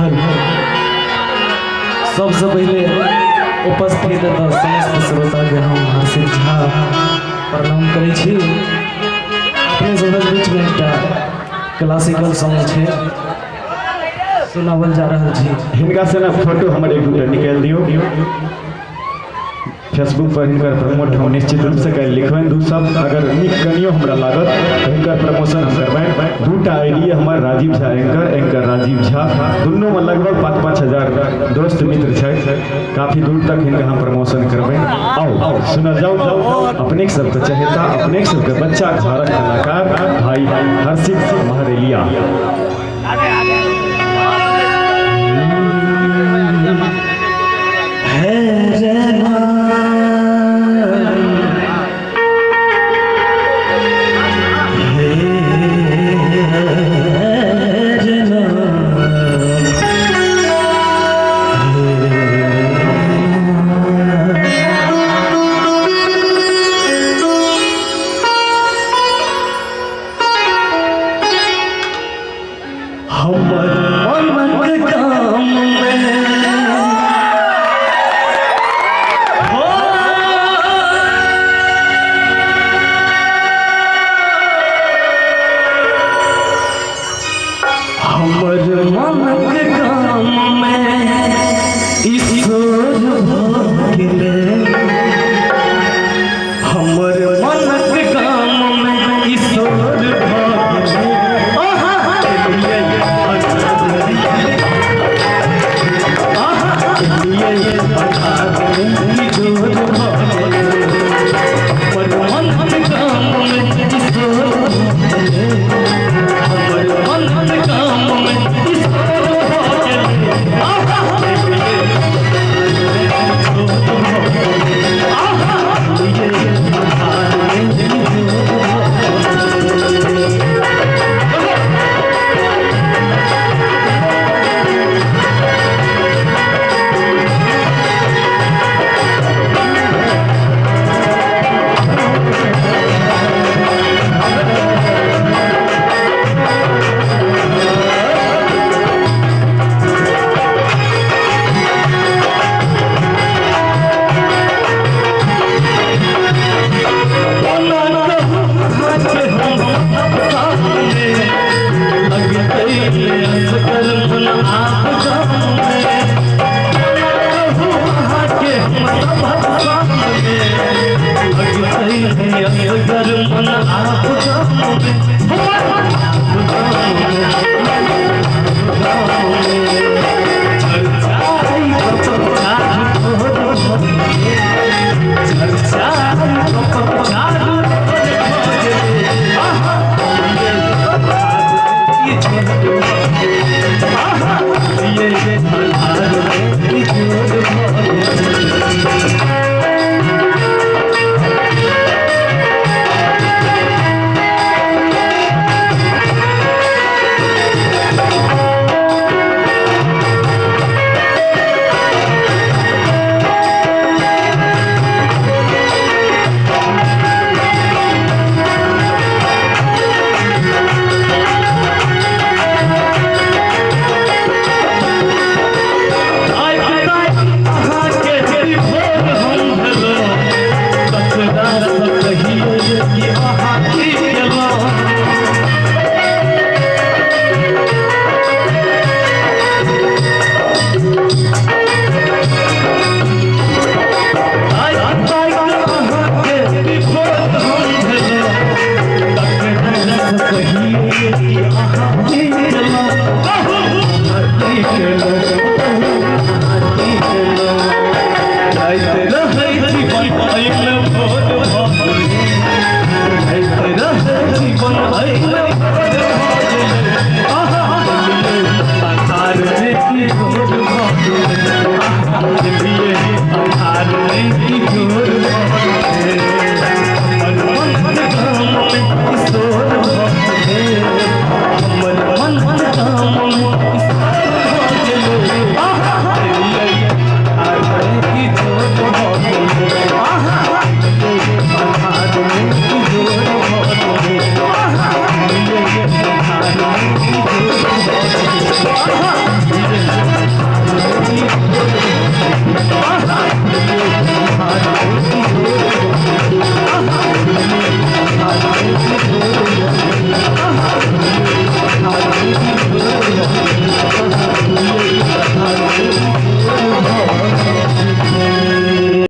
रहल सबसे पहले उपस्थित समस्त श्रोता के हम हर्षित झा प्रणाम करै छी। अपने सब बीच में एक क्लासिकल सॉन्ग है सुनावल जा रहा छी। हिनका से ना फोटो हमारे निकाल दियो फेसबुक पर हिनकर प्रमोट हम निश्चित रूप से कर लिखबें। दू सब अगर निक कनियो हमरा लागत तो हिनकर प्रमोशन हम करबें। दूटा आईडी हमार राजीव झा एंकर राजीव झा दोनों में लगभग 5-5 हजार दोस्त मित्र है। काफी दूर तक हिनका हम प्रमोशन करबें। आओ सुना जाओ अपने सबके चहेता अपने सबके बच्चा भारत कलाकार भाई हर्षित महरेलिया।